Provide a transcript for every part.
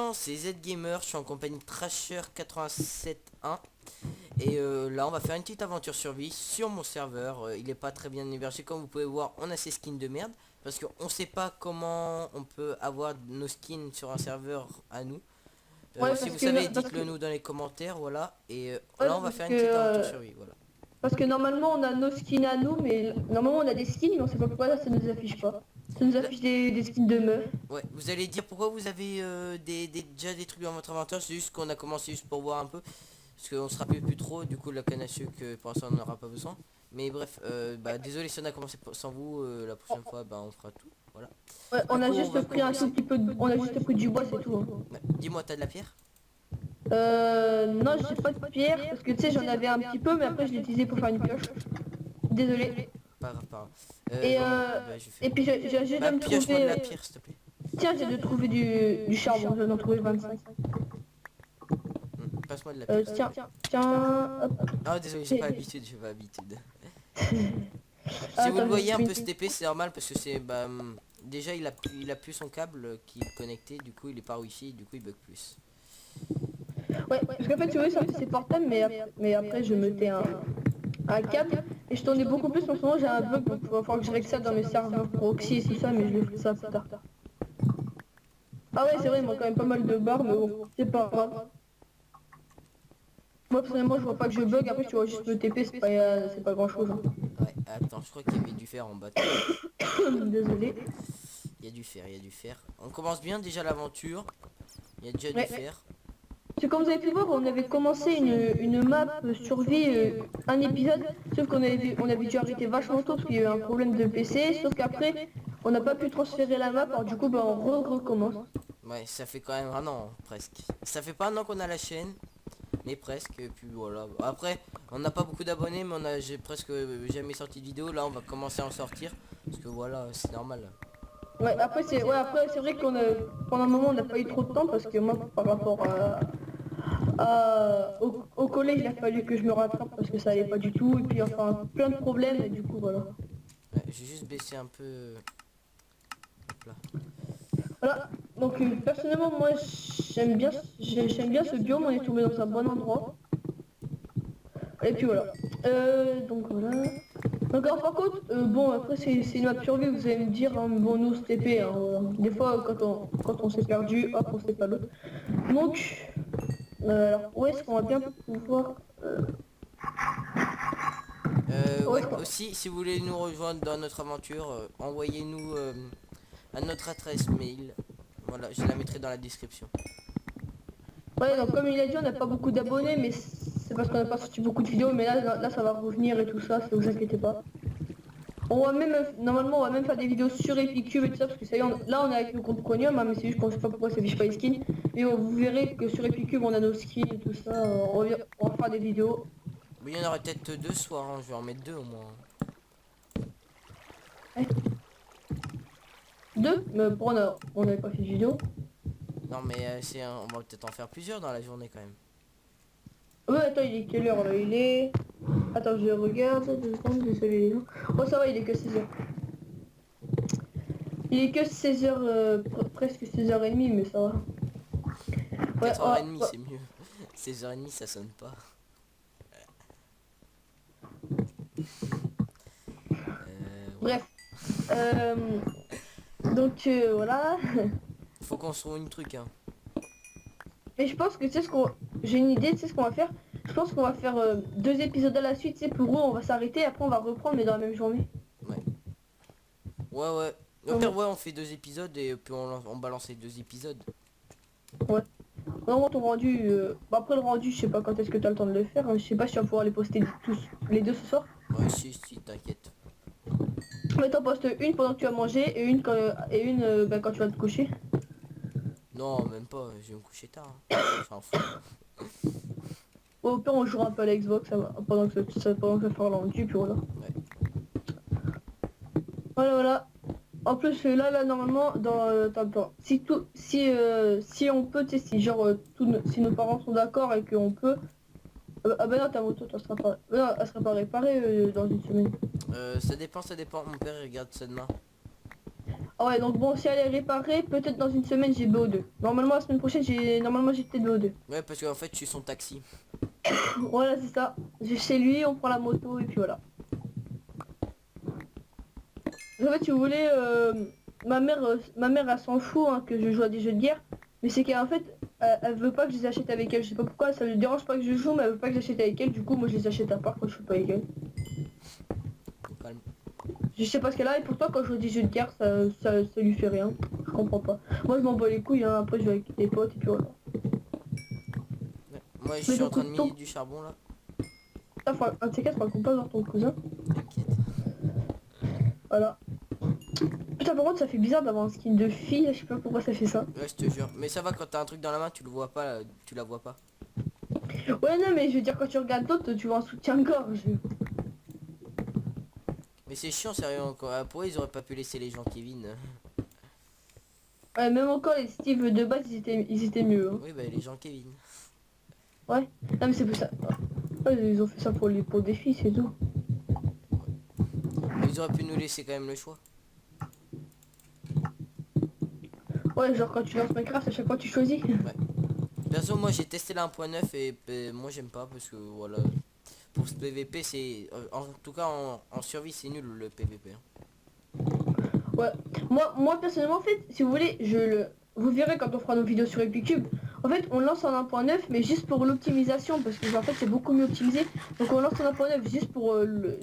gens, c'est ZGamer, je suis en compagnie de Trasher871 et là on va faire une petite aventure survie sur mon serveur. Il est pas très bien hébergé, comme vous pouvez voir, on a ces skins de merde parce qu'on sait pas comment on peut avoir nos skins sur un serveur à nous. Ouais, Si parce vous que, savez, parce dites-le que, nous dans les commentaires, voilà. Et ouais, là on va parce faire que, une petite aventure survie, voilà. parce que normalement on a nos skins à nous, mais normalement on a des skins, mais on sait pas pourquoi ça nous affiche pas. Ça nous Là, affiche des skins de meufs. ouais, vous allez dire pourquoi vous avez déjà des trucs dans votre inventaire. C'est juste qu'on a commencé juste pour voir un peu. Parce qu'on se rappelle plus trop, du coup la canne à sucre pour l'instant on n'aura pas besoin. Mais bref, bah désolé si on a commencé sans vous, la prochaine fois bah on fera tout, voilà. Ouais, Du on a coup on juste va pris un tout commencer. petit peu, on a juste pris du bois, c'est tout. Hein. Ouais, dis-moi, t'as de la pierre? Non, j'ai pas de pierre, parce que tu sais, j'en avais un petit peu, mais après je l'ai utilisé pour faire une pioche. Désolé. Pas grave, pas grave. Et, Bon, euh, bah je vais faire. et puis j'ai juste Bah de me pioche-moi de la trouver... pierre s'il te plaît. Tiens, j'ai de trouver du charbon, je vais en trouver 25. Passe-moi de la pierre s'il te Tiens, plaît. tiens, hop. Ah désolé, j'ai pas l'habitude, j'ai pas l'habitude. Si vous le Attends, voyez un peu se TP, c'est normal parce que c'est bah déjà il a plus son câble qui est connecté, du coup il est par wifi, du coup il bug plus. Ouais, parce qu'en fait, tu vois, c'est portable, mais après, je mettais un câble et je tournais beaucoup plus. En ce moment, j'ai un bug, donc il va falloir que je règle ça dans mes serveurs proxy et tout ça, mais je le ferai ça plus tard. Ah ouais, c'est vrai, il manque quand même pas mal de barres, mais bon, c'est pas grave. Moi, personnellement, je vois pas que je bug. Après, tu vois juste le TP, c'est pas grand chose. Ouais, attends, je crois qu'il y avait du fer en bas. Désolé. Il y a du fer, il y a du fer. On commence bien déjà l'aventure. Il y a déjà du Ouais. fer. Parce que comme vous avez pu voir, on avait commencé une map survie, un épisode, sauf on avait dû arrêter vachement tôt parce qu'il y a eu un problème de PC, sauf qu'après, on n'a pas pu transférer la map, alors du coup, bah, on recommence. Ouais, ça fait quand même un an, presque. Ça fait pas un an qu'on a la chaîne, mais presque, et puis voilà. Après, on n'a pas beaucoup d'abonnés, mais j'ai presque jamais sorti de vidéo. Là, on va commencer à en sortir, parce que voilà, c'est normal. Après c'est vrai qu'on a, pendant un moment, on n'a pas eu trop de temps parce que moi, par rapport au collège, il a fallu que je me rattrape parce que ça allait pas du tout, et puis enfin, plein de problèmes, et du coup, voilà. Ouais, j'ai juste baissé un peu. Hop là. Voilà, donc personnellement moi j'aime bien ce biome, on est tombé dans un bon endroit. Et puis voilà. Donc voilà. Donc alors par contre, bon après c'est une map survie, vous allez me dire, hein, bon nous c'est TP, hein, voilà. Des fois quand on s'est perdu, hop on sait pas l'autre. Donc alors où est-ce qu'on va bien pouvoir où Ouais, est-ce qu'on- aussi, si vous voulez nous rejoindre dans notre aventure, envoyez-nous à notre adresse mail. Voilà, je la mettrai dans la description. Ouais, donc comme il a dit, on n'a pas beaucoup d'abonnés, mais c'est parce qu'on n'a pas sorti beaucoup de vidéos, mais là ça va revenir et tout ça, ne vous inquiétez pas. Normalement, on va même faire des vidéos sur Epicube et tout ça, parce que ça y est, là on est avec le compte Conium, hein, mais c'est juste qu'on sait pas pourquoi ça affiche pas les skins. Mais vous verrez que sur Epicube on a nos skins et tout ça, on va faire des vidéos. Mais il y en aurait peut-être deux soirs, hein, je vais en mettre deux au moins. Ouais. Deux, mais pour on n'avait pas fait de vidéo. Non mais on va peut-être en faire plusieurs dans la journée quand même. Ouais, attends, il est quelle heure là? Il est... Attends, je regarde, 2 secondes, désolé les gens. Oh ça va, il est que 16h. Il est que 16h, presque 16h30, mais ça va. Ouais, 4h30 c'est mieux. 16h30 ça sonne pas. Ouais. bref. Euh, donc voilà. Faut qu'on se trouve une truc hein. Mais je pense que tu sais ce qu'on... J'ai une idée, tu sais ce qu'on va faire? Je pense qu'on va faire 2 épisodes à la suite, tu sais, pour eux on va s'arrêter, après on va reprendre, mais dans la même journée. Ouais. Ouais. Au pire ouais on fait deux épisodes et puis on balance les deux épisodes. Ouais. Vraiment ton rendu... Bah, après le rendu, je sais pas quand est-ce que tu as le temps de le faire, hein. Je sais pas si tu vas pouvoir les poster tous, les deux ce soir. Ouais si t'inquiète. Mais t'en postes une pendant que tu vas manger et une bah, quand tu vas te coucher. Non même pas, je vais me coucher tard. Hein. J'en fous. Au pire on jouera un peu à la Xbox ça va, pendant que ça fera le rendu, puis voilà. Ouais. Voilà. En plus là normalement attends, si on peut, tu sais, si genre si nos parents sont d'accord et qu'on peut, ah bah non ta moto elle sera pas, non, elle sera pas réparée dans une semaine. Ça dépend, mon père il regarde ça demain. Ah ouais, donc bon, si elle est réparée, peut-être dans une semaine j'ai BO2. Normalement la semaine prochaine j'ai peut-être BO2. Ouais, parce qu'en fait, je suis son taxi. Voilà, c'est ça. Je vais chez lui, on prend la moto et puis voilà. En fait, si vous voulez, ma mère elle s'en fout hein, que je joue à des jeux de guerre. Mais c'est qu'en fait, elle veut pas que je les achète avec elle. Je sais pas pourquoi, ça lui dérange pas que je joue, mais elle veut pas que j'achète avec elle. Du coup, moi je les achète à part quand je suis pas avec elle. Calme. Je sais pas ce qu'elle a et pourtant quand je joue à des jeux de guerre, ça lui fait rien. Je comprends pas. Moi je m'en bats les couilles, hein. Après je vais avec les potes et puis voilà. Ouais. Moi, je Mais suis en donc, train de miner du charbon là. un de ces quatre, faudra qu'on passe dans ton cousin. T'inquiète. Voilà. Putain, par contre, ça fait bizarre d'avoir un skin de fille, je sais pas pourquoi ça fait ça. Ouais, je te jure. Mais ça va quand t'as un truc dans la main, tu le vois pas, tu la vois pas. Ouais, non, mais je veux dire, quand tu regardes d'autres, tu vois un soutien-gorge. Mais c'est chiant, sérieux encore. Pourquoi ils auraient pas pu laisser les gens Kevin? Ouais, même encore les Steve de base, ils étaient mieux. Hein. Oui, bah les gens Kevin. Ouais. Non, mais c'est pour ça. Ouais, ils ont fait ça pour des filles, c'est tout. Mais ils auraient pu nous laisser quand même le choix. Ouais, genre quand tu lances Minecraft, à chaque fois tu choisis. Perso, moi j'ai testé la 1.9 et moi j'aime pas parce que voilà. Pour ce PVP, c'est. En tout cas, en survie, c'est nul le PVP. Hein. Ouais. Moi personnellement, en fait, si vous voulez, vous verrez quand on fera nos vidéos sur Epicube. En fait, on lance en 1.9, mais juste pour l'optimisation, parce que en fait, c'est beaucoup mieux optimisé. Donc on lance en 1.9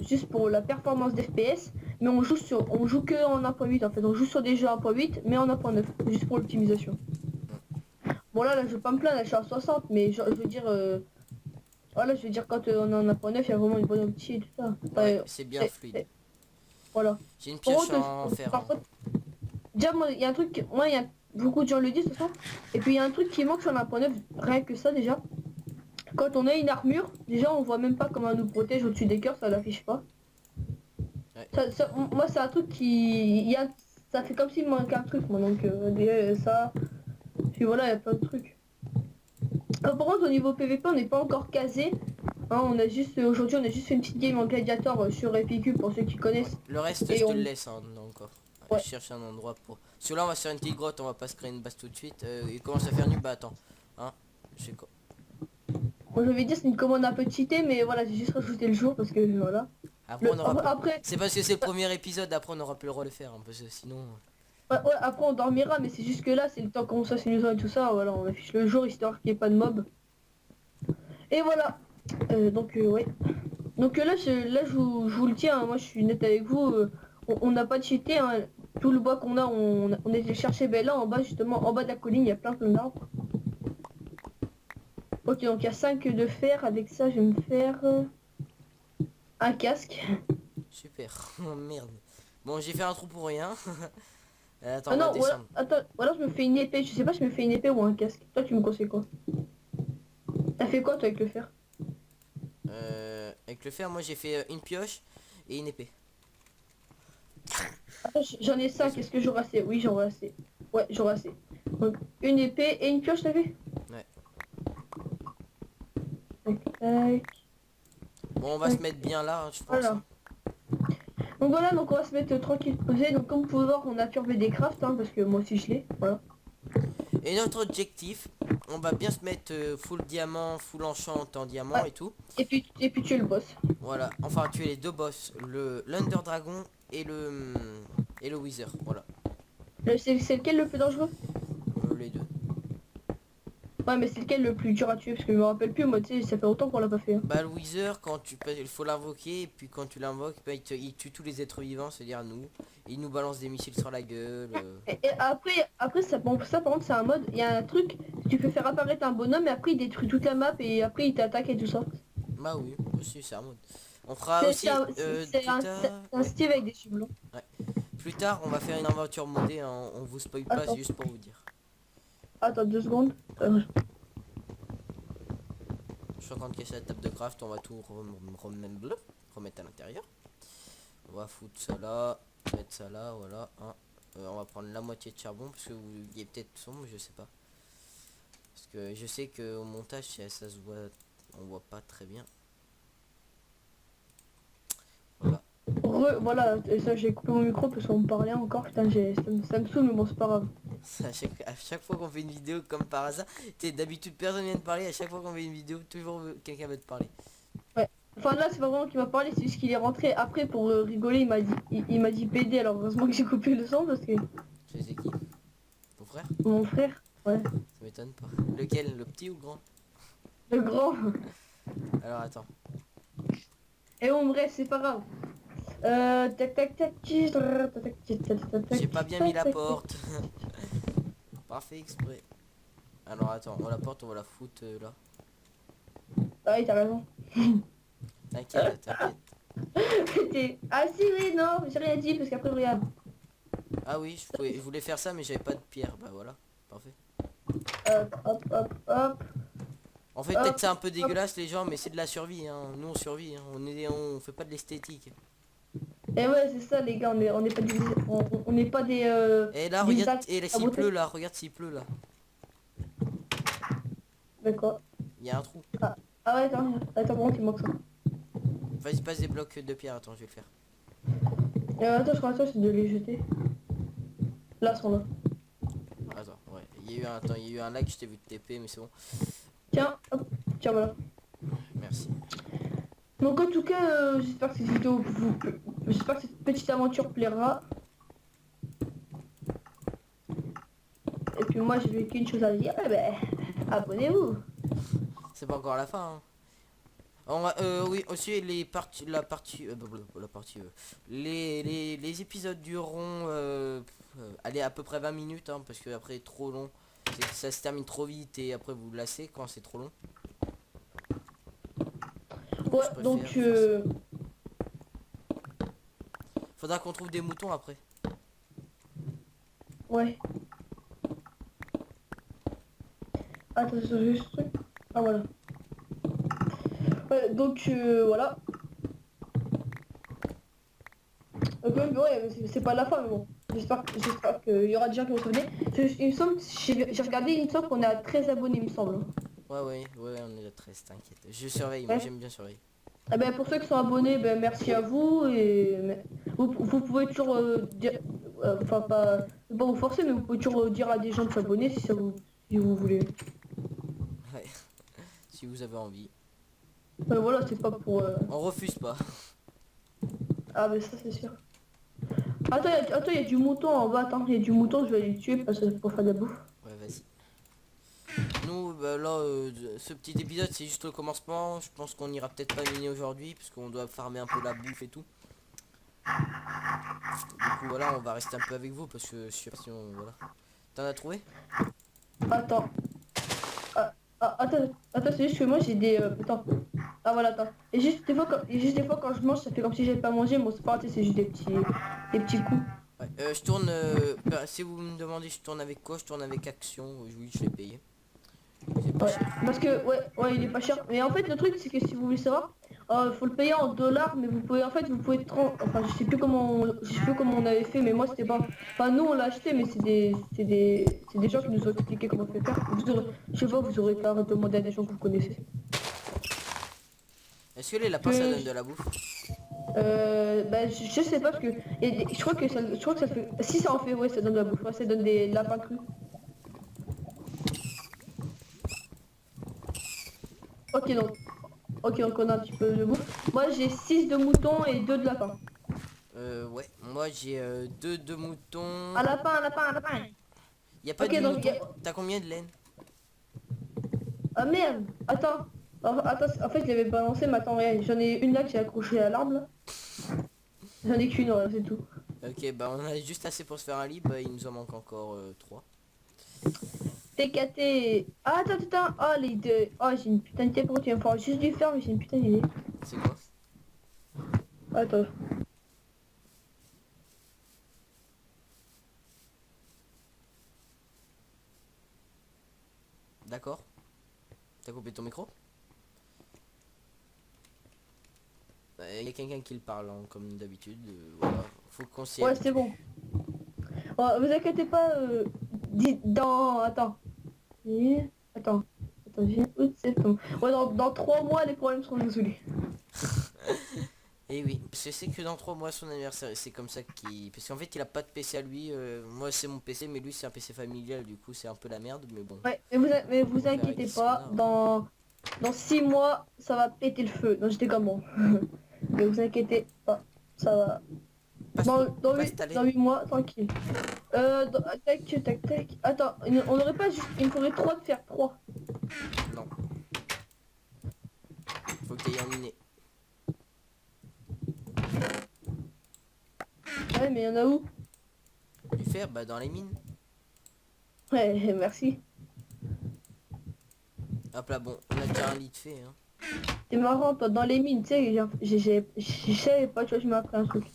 juste pour la performance d'FPS, mais on joue que en 1.8 en fait. On joue sur des jeux 1.8, mais en 1.9, juste pour l'optimisation. Bon là, je vais pas me plaindre, là, je suis à 60, mais je veux dire, voilà, je veux dire quand on est en 1.9, il y a vraiment une bonne opti et tout ça. Ouais, c'est bien fluide. Voilà. J'ai une Par pioche contre, en fer. par Hein. contre, déjà, moi, il y a un truc, moi, il y a beaucoup de gens le disent, de toute façon. Et puis, il y a un truc qui manque sur la 1.9, rien que ça, déjà. Quand on a une armure, déjà, on voit même pas comment elle nous protège au-dessus des cœurs, ça l'affiche pas. Ouais. Moi, c'est un truc qui... ça fait comme s'il manquait un truc, moi, donc, déjà, ça... Puis voilà, il y a plein de trucs. Par contre, au niveau PVP, on n'est pas encore casé. Hein, aujourd'hui, on a juste fait une petite game en gladiator sur FAQ, pour ceux qui Ouais. connaissent. Le reste, je Et te le on... laisse hein, encore. Je Ouais. cherche un endroit pour. Celui-là, on va se faire une petite grotte, on va pas se créer une base tout de suite. Il commence à faire nu, bah attends. Hein, je sais quoi. Moi je vais dire c'est une commande un peu cheatée mais voilà j'ai juste rajouté le jour parce que voilà. Après, on aura plus. Après C'est parce que c'est le premier épisode, après, on aura plus le droit de le faire. Hein, parce que sinon. ouais, après on dormira mais c'est juste que là c'est le temps qu'on fasse une maison et tout ça voilà on affiche le jour histoire qu'il n'y ait pas de mob. Et voilà. Ouais. Donc je vous le tiens, hein, moi je suis net avec vous, on n'a pas cheaté hein. Tout le bois qu'on a on était chercher ben là en bas justement en bas de la colline il y a plein d'arbres. Ok donc il y a 5 de fer avec ça je vais me faire un casque. Super. Oh merde. Bon, j'ai fait un trou pour rien. Attends, Ah on va non, voilà, descendre. attends, voilà, je me fais une épée. Je sais pas si je me fais une épée ou un casque. Toi, tu me conseilles quoi? T'as fait quoi, toi, avec le fer? Avec le fer, moi j'ai fait une pioche et une épée. Attends, j'en ai 5. Désolé. Est-ce que j'aurai assez? Oui, j'aurai assez. Ouais, j'aurai assez. Donc, une épée et une pioche, t'as fait? Ouais. Tac, tac, Bon, on va se tac. mettre bien là, hein, je pense. Voilà. Hein. Donc voilà, donc on va se mettre tranquille posé. Donc comme vous pouvez voir, on a turvé des crafts, hein, parce que moi aussi je l'ai. Voilà. Et notre objectif, on va bien se mettre full diamant, full enchant en diamant Ouais. et tout. Et puis tu es le boss. Voilà, enfin tuer les deux boss, le l'Under Dragon et le Wither, voilà. C'est lequel le plus dangereux? Les deux. Ouais, mais c'est lequel le plus dur à tuer? Parce que je me rappelle plus, moi, tu sais, ça fait longtemps qu'on l'a pas fait. Hein. Bah le Wither, il faut l'invoquer et puis quand tu l'invoques, bah, il tue tous les êtres vivants, c'est-à-dire nous. Il nous balance des missiles sur la gueule. Et après ça, bon, ça par contre c'est un mode, il y a un truc, tu peux faire apparaître un bonhomme et après il détruit toute la map et après il t'attaque et tout ça. Bah oui, aussi c'est un mode. On fera C'est aussi c'est un, plus tard. c'est un Ouais, Steve avec des cheveux blancs. ouais. Plus tard, on va faire une aventure modée, hein, on vous spoil pas, c'est Attends, juste pour vous dire. attends 2 secondes. Je suis en train de casser la table de craft, on va tout remettre à l'intérieur. On va foutre ça là, mettre ça là, voilà. Hein. On va prendre la moitié de charbon parce que il est peut-être sombre, je sais pas. Parce que je sais que au montage ça se voit, on voit pas très bien. Voilà. ouais, voilà, et ça j'ai coupé mon micro parce qu'on me parlait encore, putain, ça me saoule, mais bon, c'est pas grave. À chaque fois qu'on fait une vidéo, comme par hasard, tu sais, d'habitude personne vient de parler, à chaque fois qu'on fait une vidéo, toujours quelqu'un veut te parler. Ouais. Enfin là, c'est pas vraiment qu'il m'a parlé, c'est juste qu'il est rentré après pour rigoler, il m'a dit PD, alors heureusement que j'ai coupé le son parce que Je sais c'est qui? Ton frère? mon frère, ouais, Ça m'étonne pas. Lequel? Le petit ou le grand? le grand. Alors attends. Et bon, bref, c'est pas grave. Tac tac tac, J'ai pas bien mis la porte. Parfait exprès. Alors attends, la porte on va la foutre là. Ah oui, t'as raison. T'inquiète, t'inquiète. Ah si, oui, non, j'ai rien dit parce qu'après, regarde. Ah oui, je voulais faire ça mais j'avais pas de pierre. Bah voilà, parfait. Hop, hop, hop. En fait Hop, peut-être c'est un peu dégueulasse les gens mais c'est de la survie hein. Nous on survit hein. On fait pas de l'esthétique. Et ouais, c'est ça, les gars, on n'est pas des... On n'est pas des... Et là des regarde, actes et là à s'il beauté. pleut là, regarde s'il pleut là. D'accord. Il y a un trou. Ah ouais, attends, bon, il manque ça. Vas-y passe des blocs de pierre, attends je vais le faire. Attends, je crois que c'est de les jeter. Là, ils sont là. Attends, ouais. Attends, il y a eu un lag, je t'ai vu te TP mais c'est bon. Tiens, hop, tiens, voilà. Merci. Donc en tout cas, j'espère que cette vidéo j'espère que cette petite aventure plaira. Et puis moi, j'ai qu'une chose à dire, eh ben, abonnez-vous. C'est pas encore la fin hein. Oui aussi les épisodes dureront allez à peu près 20 minutes hein, parce que après trop long ça se termine trop vite et après vous lassez quand c'est trop long. Ouais, Je préfère donc faire ça. Faudra qu'on trouve des moutons après. ouais. Attends, c'est juste ce truc. Ah voilà. Ouais, donc voilà. Donc ouais, c'est pas la fin, mais bon. J'espère qu'il y aura des gens qui vont s'abonner. Il me semble, j'ai regardé, il me semble qu'on est à 13 abonnés, il me semble. Ouais, on est à 13, t'inquiète. Je surveille, moi Ouais. j'aime bien surveiller. Eh ben, pour ceux qui sont abonnés, ben, merci à vous. Et vous pouvez toujours dire, enfin pas vous forcer, mais vous pouvez toujours dire à des gens de s'abonner si vous voulez. Ouais. Si vous avez envie. Voilà, c'est pas pour... On refuse pas. Ah mais ça c'est sûr. Attends, il y a du mouton en bas, attends, il y a du mouton, je vais aller le tuer parce que pour faire de la bouffe. Ouais, vas-y. Nous, bah, là, ce petit épisode, c'est juste le commencement. Je pense qu'on ira peut-être pas miner aujourd'hui, parce qu'on doit farmer un peu la bouffe et tout. Du coup, voilà, on va rester un peu avec vous, parce que je sais pas si on... Voilà. T'en as trouvé? Attends. Attends, c'est juste que moi j'ai des... attends. Ah voilà, attends. Et juste des fois quand je mange, ça fait comme si j'avais pas mangé, bon c'est pas grave, c'est juste des petits coups. Ouais, je tourne... bah, si vous me demandez, je tourne avec quoi? Je tourne avec Action. Oui, je l'ai payé. C'est pas Ouais, cher. parce que ouais, il est pas cher. Mais en fait, le truc c'est que si vous voulez savoir, faut le payer en dollars, mais vous pouvez enfin je sais plus comment on avait fait, mais moi c'était pas, enfin nous on l'a acheté, mais c'est des gens qui nous ont expliqué comment faire. Je sais pas, vous aurez qu'à demander à des gens que vous connaissez. Est-ce que les lapins, ça Que- donne de la bouffe? Bah, je sais pas parce que je crois que ça fait, si ça en fait, ouais, ça donne de la bouffe, ouais, ça donne des lapins crus. Ok, donc on a un petit peu de bouffe. Moi j'ai 6 de moutons et 2 de lapins. Ouais. Moi, j'ai 2 moutons. Un lapin. Y a pas Ok, de donc mouton. T'as combien de laine? ah merde, attends. Attends, en fait je l'avais balancé, mais attends, regarde, j'en ai une là que j'ai accrochée à l'arbre là. J'en ai qu'une, voilà, c'est tout. Ok, bah on a juste assez pour se faire un lit. Bah, il nous en manque encore 3. TKT. Ah, attends. Oh, les deux. Oh, j'ai une putain d'idée pour tu vas me faire juste du fer, mais j'ai une putain d'idée. C'est quoi? Attends. D'accord. T'as coupé ton micro? Il y a quelqu'un qui le parle hein, comme d'habitude. Voilà. Faut qu'on s'y Ouais, habitue. c'est bon. Oh, vous inquiétez pas, dans... Attends. Attends. Attends, août, septembre. Ouais, dans 3 mois, les problèmes seront résolus. Et oui, parce que c'est que dans 3 mois son anniversaire, et c'est comme ça qu'il... Parce qu'en fait il a pas de PC à lui, moi c'est mon PC, mais lui c'est un PC familial, du coup c'est un peu la merde, mais bon, Ouais, mais on vous va faire avec inquiétez ce qu'on a, pas, hein. dans 6 mois, ça va péter le feu. Non, j'étais comme bon. Mais vous inquiétez pas, ça va. Passe, passe ta Dans laine. 8 mois, tranquille. Tac, tac, tac. Attends, on aurait pas juste... Il me faudrait 3 de faire 3. Non, faut que t'aies un miné. Ouais, mais il y en a où? Du fer, bah dans les mines. Ouais, merci. Hop là, bon, on a déjà un lit de fait, hein. C'est marrant, toi, dans les mines, tu sais, je savais pas, tu vois, je m'ai appris un truc.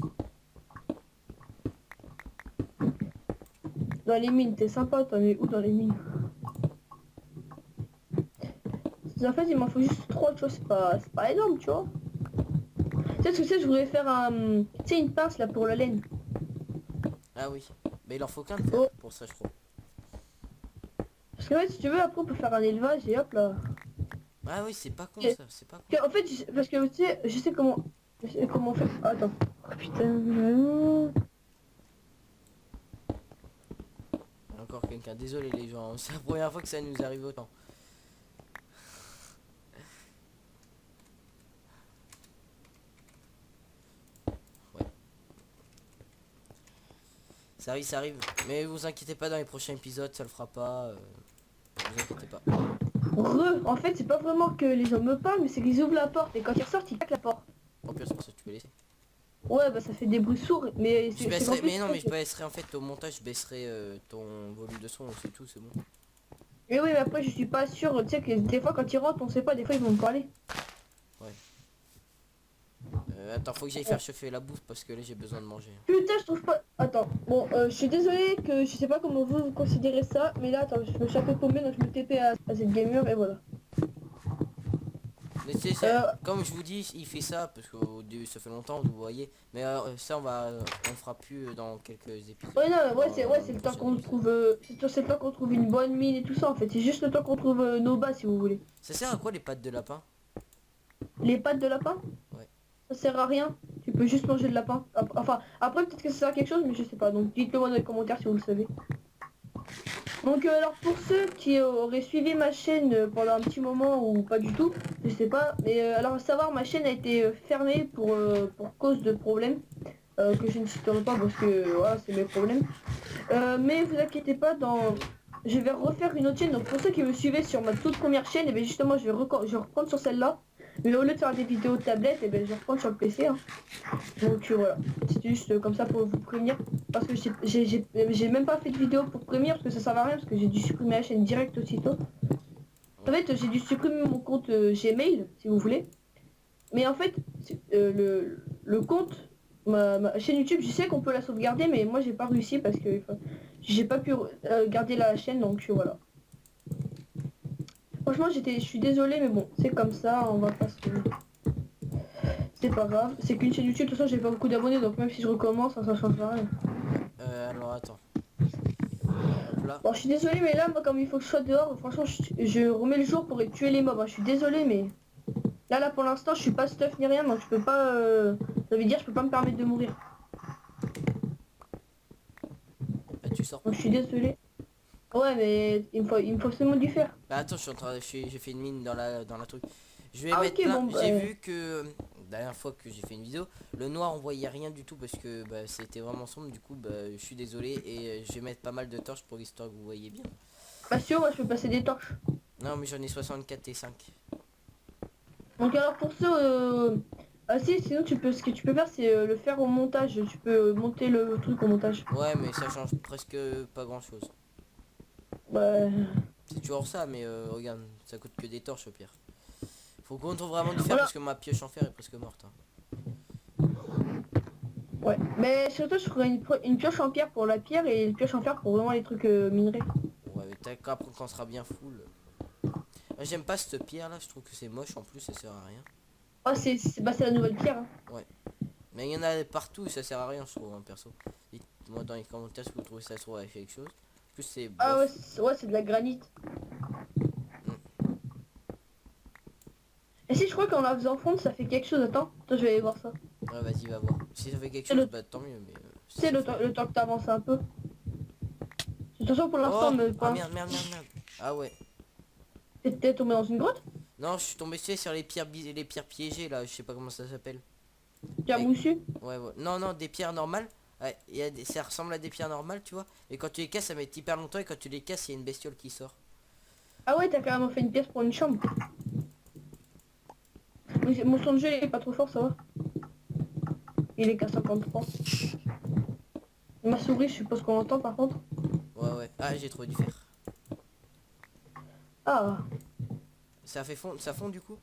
Dans les mines, t'es sympa, t'en es où dans les mines? En fait, il m'en faut juste 3, tu vois, c'est pas énorme, tu vois. Tu sais ce que c'est, je voulais faire un... Tu sais, une pince, là, pour la laine. Ah oui, mais il en faut qu'un de fer Oh, pour ça je crois. parce que, ouais, si tu veux, après, on peut faire un élevage, et hop, là. Ah oui, c'est pas con Et- ça, c'est pas con. En fait, parce que, tu sais, je sais comment on fait... Attends. Oh, putain. Encore quelqu'un, désolé les gens, c'est la première fois que ça nous arrive autant. Ouais, ça arrive. Mais vous inquiétez pas, dans les prochains épisodes, ça le fera pas. Vous inquiétez pas. En fait, c'est pas vraiment que les gens me parlent, mais c'est qu'ils ouvrent la porte, et quand ils ressortent, ils claquent la porte. En plus, c'est pour ça que tu peux laisser. Ouais, bah ça fait des bruits sourds, mais Je c'est qu'en baisserai, plus... mais non, mais je baisserai en fait au montage, je baisserai ton volume de son, c'est tout, c'est bon. Mais oui, mais après, je suis pas sûr, tu sais que des fois, quand ils rentrent, on sait pas, des fois, ils vont me parler. Ouais. Attends, faut que j'aille faire chauffer la bouffe parce que là j'ai besoin de manger. Putain, je trouve pas... Attends, bon, je suis désolé que je sais pas comment vous considérez ça, mais là, attends, je me suis un peu paumé, donc je me TP à cette gamer, et voilà. Mais tu sais, Euh, comme je vous dis, il fait ça parce qu'au début ça fait longtemps, vous voyez. Mais ça on fera plus dans quelques épisodes. ouais, non, Dans c'est le le temps prochain qu'on épisode. trouve... c'est le temps qu'on trouve une bonne mine et tout ça, en fait. C'est juste le temps qu'on trouve nos bas, si vous voulez. Ça sert à quoi les pattes de lapin? Les pattes de lapin, Ouais. ça sert à rien. Tu peux juste manger de lapin. Enfin, après, peut-être que ça sert à quelque chose, mais je sais pas. Donc, dites-le moi dans les commentaires si vous le savez. Donc alors pour ceux qui auraient suivi ma chaîne pendant un petit moment ou pas du tout, je sais pas, mais alors à savoir ma chaîne a été fermée pour cause de problèmes que je ne citerai pas parce que voilà c'est mes problèmes. Mais vous inquiétez pas, je vais refaire une autre chaîne. Donc pour ceux qui me suivaient sur ma toute première chaîne, et bien justement je vais reprendre sur celle-là. Mais au lieu de faire des vidéos de tablette, et bien je vais reprendre sur le PC. Hein. Donc voilà, c'était juste comme ça pour vous prévenir. Parce que j'ai même pas fait de vidéo pour prévenir parce que ça sert à rien parce que j'ai dû supprimer la chaîne direct aussitôt. En fait, j'ai dû supprimer mon compte Gmail, si vous voulez. Mais en fait, le compte, ma chaîne YouTube, je sais qu'on peut la sauvegarder, mais moi j'ai pas réussi parce que j'ai pas pu garder la chaîne, donc voilà. Franchement, je suis désolée, mais bon, c'est comme ça, on va pas se... C'est pas grave, c'est qu'une chaîne YouTube, de toute façon j'ai pas beaucoup d'abonnés, donc même si je recommence, ça changera rien. Alors attends. Hop là. Bon, je suis désolée, mais là, moi, comme il faut que je sois dehors, franchement, je remets le jour pour tuer les mobs. Hein. Je suis désolée, mais là, pour l'instant, je suis pas stuff ni rien, donc je peux pas... Ça veut dire, je peux pas me permettre de mourir. Bah tu sors Donc, pas. je suis désolée. Ouais, mais il me faut absolument du fer. Bah attends, je suis en train j'ai fait une mine dans la truc. Je vais Ah, mettre ok, plein. bon, bah, J'ai vu que la dernière fois que j'ai fait une vidéo, le noir on voyait rien du tout parce que bah, c'était vraiment sombre. Du coup, bah, je suis désolé et je vais mettre pas mal de torches pour histoire que vous voyez bien. bah, si, moi, je peux passer des torches. Non, mais j'en ai 64 et 5. Donc, alors, pour ceux... Ah, si, sinon, ce que tu peux faire, c'est le faire au montage. Tu peux monter le truc au montage. Ouais, mais ça change presque pas grand chose. Bah... C'est toujours ça, mais regarde, ça coûte que des torches au pire. Faut qu'on trouve vraiment du fer Voilà. parce que ma pioche en fer est presque morte. Hein. Ouais, mais surtout, je ferai une pioche en pierre pour la pierre et une pioche en fer pour vraiment les trucs minerais. Ouais, mais t'as qu'à quand on sera bien full. J'aime pas cette pierre là, je trouve que c'est moche en plus, ça sert à rien. Ah, c'est la nouvelle pierre. Hein. Mais il y en a partout, ça sert à rien, je trouve, hein, perso. Dites-moi dans les commentaires si vous trouvez ça sur quelque chose. En plus, c'est Ah bof. ouais, c'est de la granite. Et si je crois qu'en la faisant fondre, ça fait quelque chose. Attends, je vais aller voir ça. Ouais, vas-y, va voir. Si ça fait quelque C'est chose, le, bah tant mieux, mais... tu sais, le temps que t'avances un peu. De toute façon, pour Oh! l'instant, Ah merde, merde, merde, merde. Ah ouais. t'es tombé dans une grotte. Non, je suis tombé tu sais, sur les pierres piégées, là. Je sais pas comment ça s'appelle. Tu as Avec- moussu. Ouais, ouais. Non, non, des pierres normales. Ouais, ça ressemble à des pierres normales, tu vois. Et quand tu les casses, ça met hyper longtemps. Et quand tu les casses, il y a une bestiole qui sort. Ah ouais, t'as carrément fait une pièce pour une chambre. Mais mon son de jeu il est pas trop fort, ça va. Il est qu'à 53. Ma souris, je suppose qu'on l'entend par contre. Ouais, ouais. Ah, j'ai trouvé du fer. Ah, Ça fait fond, ça fond du coup.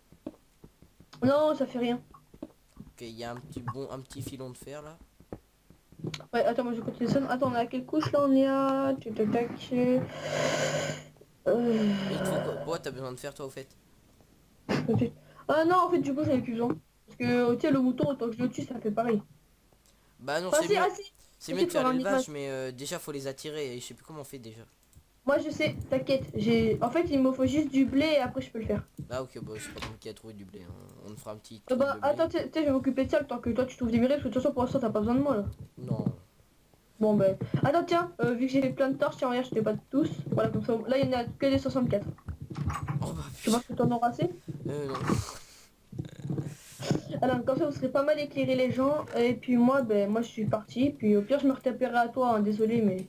non, ça fait rien. Ok, il y a un petit filon de fer là. Ouais, attends, moi je continue ça. Attends, on est à quelle couche là? On est à... Tac, tac, tac. Et il te faut quoi? Pourquoi t'as besoin de fer toi au fait? Ah non, en fait, du coup, j'en ai plus besoin. Parce que, tu sais, le mouton, autant que je le tue, ça fait pareil. Bah non, Ah c'est si, mieux. ah si. C'est Si, mieux de faut faire avoir un l'élevage, élevage. mais déjà faut les attirer. Et je sais plus comment on fait déjà. Moi, je sais, t'inquiète. En fait, il me faut juste du blé et après, je peux le faire. Ah ok, bah c'est pas moi qui a trouvé du blé, hein. On fera un petit truc Bah, de blé. attends, tu sais, je vais m'occuper de ça le temps que toi, tu trouves des mirettes. Parce que de toute façon, pour l'instant, t'as pas besoin de moi, là. Non. Bon, ben... Attends, tiens, vu que j'ai fait plein de torches, tiens, regarde, je t'ai pas tous. Voilà, comme ça. Là, il y en a que des 64. Oh bah Tu vois que t'en auras assez. non. Alors, comme ça, vous serez pas mal éclairer les gens. Et puis moi, ben, moi, je suis parti. Puis au pire, je me retaperai à toi, hein, désolé, mais...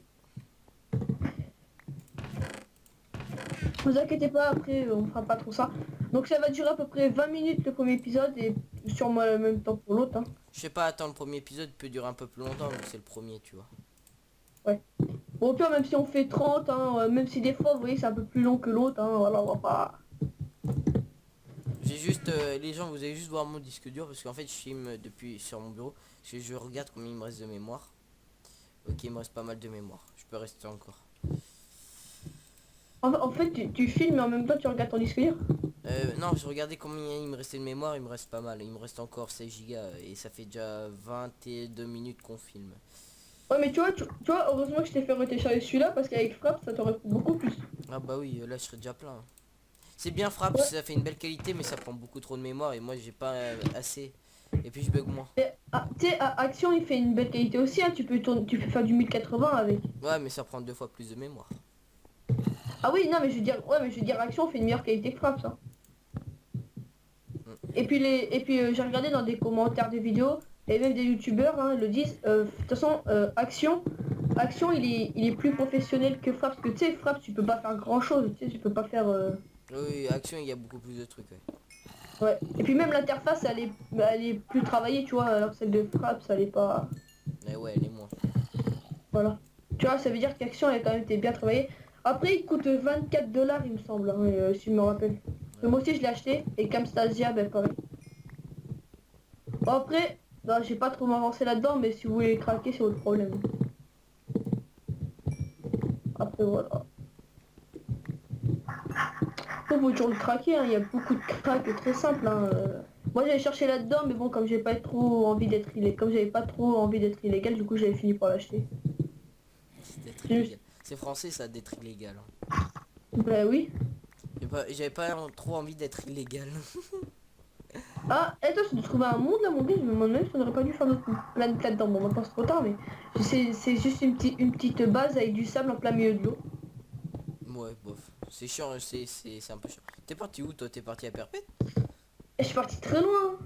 Vous inquiétez pas, après, on fera pas trop ça. Donc ça va durer à peu près 20 minutes le premier épisode et sûrement le même temps pour l'autre. Hein. Je sais pas, attends, le premier épisode peut durer un peu plus longtemps, donc c'est le premier, tu vois. Bon, au pire, même si on fait 30, hein, même si des fois, vous voyez, c'est un peu plus long que l'autre, hein, voilà, on va pas... J'ai juste, les gens, vous allez juste voir mon disque dur, parce qu'en fait, je filme depuis sur mon bureau, parce que je regarde combien il me reste de mémoire. Ok, il me reste pas mal de mémoire, je peux rester encore. En fait, tu filmes et en même temps, tu regardes ton disque dur. Non, je regardais combien il me restait de mémoire, il me reste pas mal, il me reste encore 16 gigas, et ça fait déjà 22 minutes qu'on filme. Ouais, mais tu vois, heureusement que je t'ai fait retélécharger celui-là, parce qu'avec Frappe, ça t'aurait pris beaucoup plus. Ah bah oui, là je serais déjà plein. C'est bien frappe, Ouais. ça fait une belle qualité, mais ça prend beaucoup trop de mémoire, et moi j'ai pas assez. Et puis je bug moins. Et, ah, tu sais, Action, il fait une belle qualité aussi, hein, tu peux faire du 1080 avec. Ouais, mais ça prend 2 fois plus de mémoire. Ah oui, non, mais je veux dire, ouais, mais je veux dire, Action fait une meilleure qualité que Frappe, ça. Et puis, j'ai regardé dans des commentaires de vidéos, et même des youtubeurs hein, le disent, de toute façon, Action il est plus professionnel que Frappe, parce que tu sais, Frappe, tu peux pas faire grand chose, tu sais, tu peux pas faire... Oui, action, il y a beaucoup plus de trucs, ouais. Ouais. Et puis même l'interface, elle est plus travaillée, tu vois, alors que celle de Frappe, ça l'est pas... Mais ouais, elle est moins. Voilà. Tu vois, ça veut dire qu'Action, elle a quand même été bien travaillée. Après, il coûte 24 dollars, il me semble, hein, si je me rappelle. Mais moi aussi, je l'ai acheté, et Camstasia, ben pareil. Bon, après, non, j'ai pas trop m'avancer là-dedans, mais si vous voulez craquer, c'est votre problème. Après, voilà. Vous pouvez toujours le craquer, hein, il y a beaucoup de cracks très simples. Hein. Moi, j'avais cherché là-dedans, mais bon, comme j'ai pas trop envie d'être illégal, comme j'avais pas trop envie d'être illégal, du coup, j'avais fini par l'acheter. C'est d'être illégal. C'est français ça, d'être illégal. Hein. Bah oui. J'avais pas trop envie d'être illégal. Ah, et toi, tu trouvé un monde là, mon gars, je me demande même si on aurait pas dû faire notre planète là-dedans. Bon, maintenant c'est trop tard, mais c'est juste une petite base avec du sable en plein milieu de l'eau. Ouais, bof. C'est chiant, c'est un peu chiant. T'es parti où toi? T'es parti à Perpète? Et je suis parti très loin.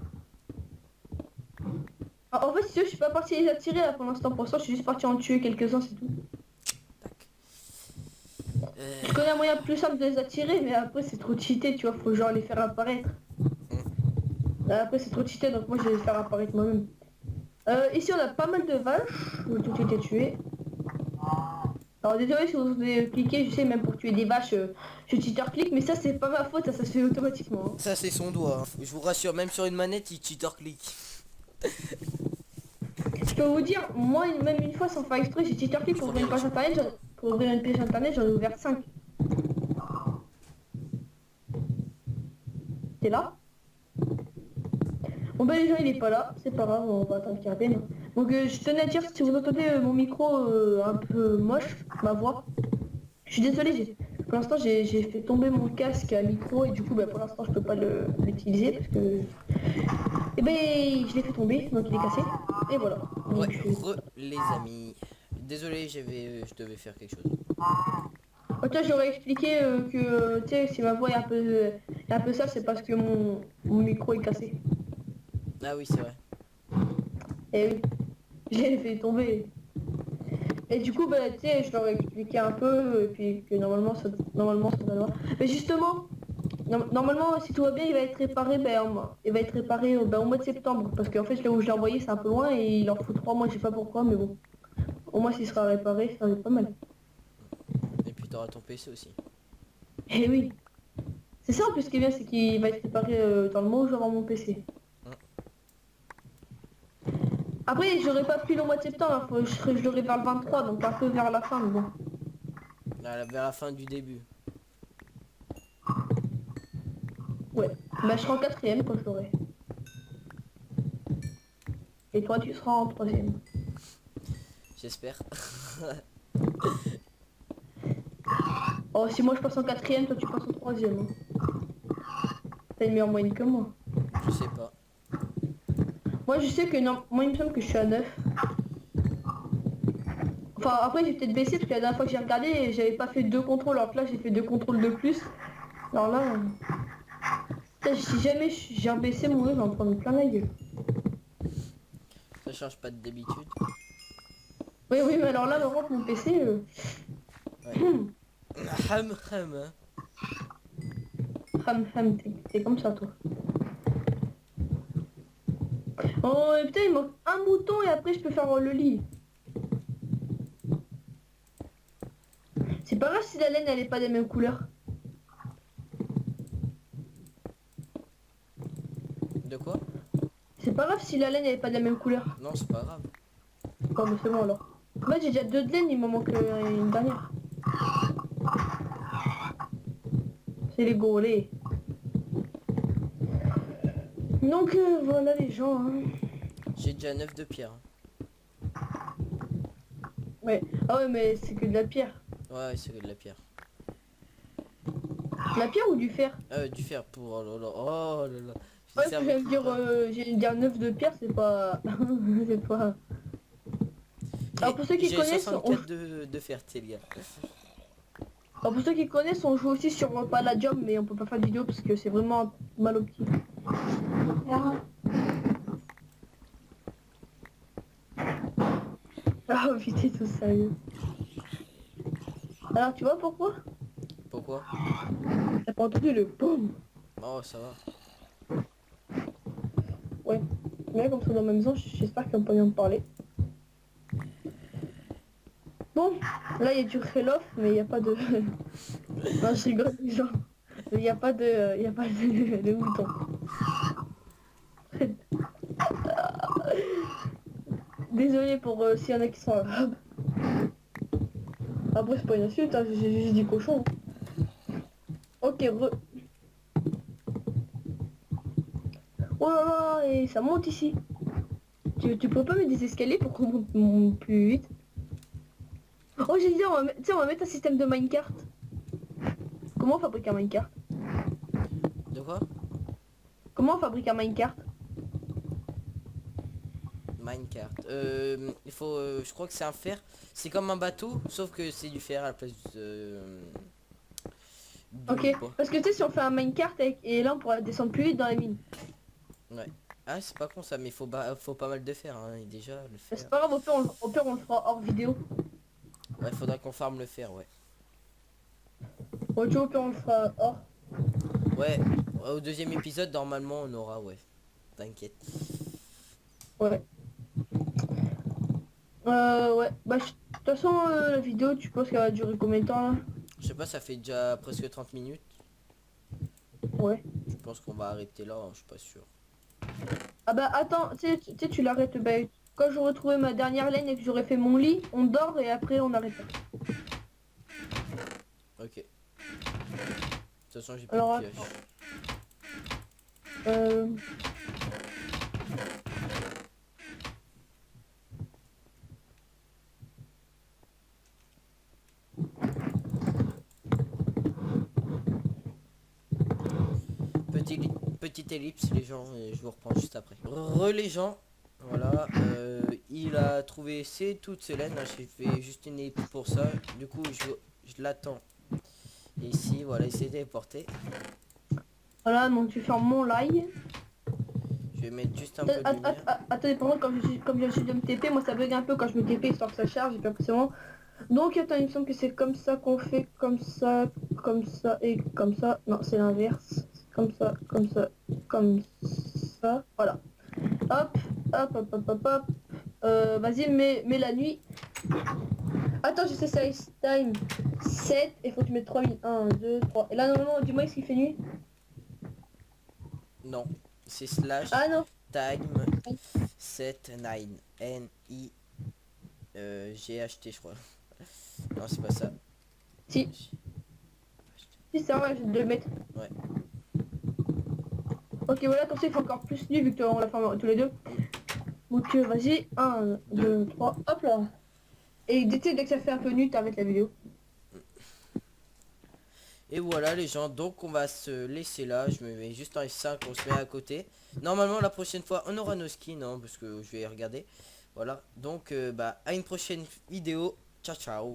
Ah, en fait, si tu veux, je suis pas parti les attirer là pour l'instant. Pour ça, je suis juste parti en tuer quelques-uns, c'est tout. Tac. Je connais un moyen plus simple de les attirer, mais après c'est trop cheaté, tu vois, faut genre les faire apparaître. Après c'est trop cheaté, donc moi je vais les faire apparaître moi-même. Ici on a pas mal de vaches, tout été tué. Alors désolé si vous avez cliqué, je sais même pour tuer des vaches, je cheater click, mais ça c'est pas ma faute, ça se fait automatiquement. Hein. Ça c'est son doigt. Hein. Je vous rassure, même sur une manette, il cheater click. Je peux vous dire, moi même une fois sans faire exprès, j'ai cheater click pour ouvrir une page internet, j'en ai ouvert 5. T'es là? Bon bah les gens il est pas là, c'est pas grave, on va attendre qu'il revienne. Donc je tenais à dire si vous entendez mon micro un peu moche, ma voix, je suis désolé, pour l'instant j'ai fait tomber mon casque à micro et du coup bah, pour l'instant je peux pas l'utiliser parce que Et ben je l'ai fait tomber, donc il est cassé. Et voilà. Ouais, Donc, les amis. Désolé, je devais faire quelque chose. toi j'aurais expliqué que tu sais si ma voix est un peu sale, c'est parce que mon micro est cassé. Ah oui, c'est vrai. Et oui, je l'ai fait tomber. Et du coup, bah, tu sais, je leur ai expliqué un peu, et puis que normalement ça va. Mais justement, normalement, si tout va bien, il va être réparé, il va être réparé au mois de septembre. Parce qu'en fait, là où je l'ai envoyé, c'est un peu loin et il en faut 3 mois, je sais pas pourquoi, mais bon. Au moins, s'il sera réparé, ça va être pas mal. Et puis t'auras ton PC aussi. Eh oui, c'est ça en plus ce qui est bien, c'est qu'il va être réparé dans le mois où j'aurai mon PC. Hum. Après, j'aurais pas pris le mois de septembre, hein, je l'aurai vers le 23, donc un peu vers la fin, mais bon. Vers la fin du début. Ouais, bah je serai en quatrième quand je l'aurai. Et toi, tu seras en troisième. J'espère. Oh, si moi je passe en quatrième, toi tu passes en troisième. Hein. T'as une meilleure moyenne que moi. Je sais pas. Moi je sais que non, moi il me semble que je suis à 9. Enfin après j'ai peut-être baissé parce que la dernière fois que j'ai regardé, j'avais pas fait 2 contrôles, alors que là j'ai fait 2 contrôles de plus. Alors là, putain, si jamais j'ai rebaissé mon jeu, je vais en prendre plein la gueule. Ça change pas d'habitude. Oui, oui, mais alors là, par contre, mon PC, Ouais. Ham ham. Hein. t'es comme ça, toi. Oh, et putain, il manque un bouton et après, je peux faire le lit. C'est pas grave si la laine, elle est pas des mêmes couleurs. De quoi? C'est pas grave si la laine, elle est pas de la même couleur. Non, c'est pas grave. Bon, mais c'est bon, alors. Moi, j'ai déjà 2 de laine, il m'en manque une dernière. C'est les gaulés. Donc, voilà, les gens, hein. J'ai déjà 9 de pierre. Ouais. Ah ouais, mais c'est que de la pierre. Ouais, c'est que de la pierre. De la pierre ou du fer? Du fer pour... Oh là là. Oh là là. J'ai Ouais, le cerveau j'allais qui dire, bat. j'allais dire 9 de pierre, c'est pas... c'est pas... Alors pour ceux qui J'ai connaissent, 64 de fer, les gars. Alors pour ceux qui connaissent, on joue aussi sur Palladium, mais on peut pas faire de vidéo parce que c'est vraiment mal optique. Ah putain, tout sérieux. Alors tu vois pourquoi? Pourquoi? T'as pas entendu le boum? Oh, ça va. Ouais. Mais comme ça dans la maison, j'espère qu'ils ont pas bien me parler. Bon, là il y a du relof, mais il n'y a pas de... non, je rigole les gens. Il n'y a pas de... Il y a pas de mouton. Désolé pour s'il y en a qui sont arabes. Après c'est pas une insulte, hein, j'ai juste dit cochon. Ok, Oh là là, et ça monte ici. Tu peux pas mettre des escaliers pour qu'on monte plus vite? Oh j'ai dit, tu sais, on va mettre un système de minecart. Comment on fabrique un minecart? De quoi? Comment on fabrique un minecart? Minecart. Il faut... je crois que c'est un fer. C'est comme un bateau, sauf que c'est du fer à la place Ok, bois. parce que tu sais, si on fait un minecart et là on pourra descendre plus vite dans la mine. Ouais. Ah, c'est pas con ça, mais faut pas mal de fer, hein, et déjà, le Mais fer. c'est pas grave, au pire, on le fera hors vidéo. Ouais, faudra qu'on farme le fer, ouais. Ouais, tu vois, au pire, on le fera hors. Ouais, au deuxième épisode, normalement, on aura, ouais. T'inquiète. Ouais. Ouais. Bah, de toute façon, la vidéo, tu penses qu'elle va durer combien de temps là? Je sais pas, ça fait déjà presque 30 minutes. Ouais. Je pense qu'on va arrêter là, hein, je suis pas sûr. Ah bah attends, tu sais, tu l'arrêtes. Bah, quand j'aurai trouvé ma dernière laine et que j'aurai fait mon lit, on dort et après on arrête. Ok. De toute façon, j'ai plus Alors, de pioche. Euh... petite ellipse les gens et je vous reprends juste après. Les gens, voilà, il a trouvé toutes ces laines, hein, j'ai fait juste une ellipse pour ça, du coup je l'attends. Et ici, voilà, il s'est téléporté. Voilà, donc tu fermes mon live. Je vais mettre juste un peu de lumière. Attendez, par contre, comme je suis de me TP, moi ça bug un peu quand je me TP histoire que ça charge et puis après c'est bon. Donc attends, il me semble que c'est comme ça qu'on fait, comme ça et comme ça. Non, c'est l'inverse. Comme ça, comme ça, comme ça. Voilà. Hop, hop, hop, hop, hop, hop. Vas-y, mets la nuit. Attends, je sais ça, time 7, il faut que tu mettes 3000. 1, 2, 3. Et là, normalement, dis-moi ce qu'il fait nuit. Non, c'est slash Ah non. time 7 9 NI GHT je crois. Non, c'est pas ça. Si, si c'est vrai, je vais le mettre. Ouais. Ok, voilà, comme ça, il faut encore plus nuit vu que on l'a fait tous les deux. Donc, vas-y, 1, 2, 3, hop là. Et dès que ça fait un peu nuit, t'arrêtes la vidéo. Et voilà les gens, donc on va se laisser là. Je me mets juste en F5, on se met à côté. Normalement la prochaine fois on aura nos skins, hein, parce que je vais regarder. Voilà, donc bah à une prochaine vidéo. Ciao ciao.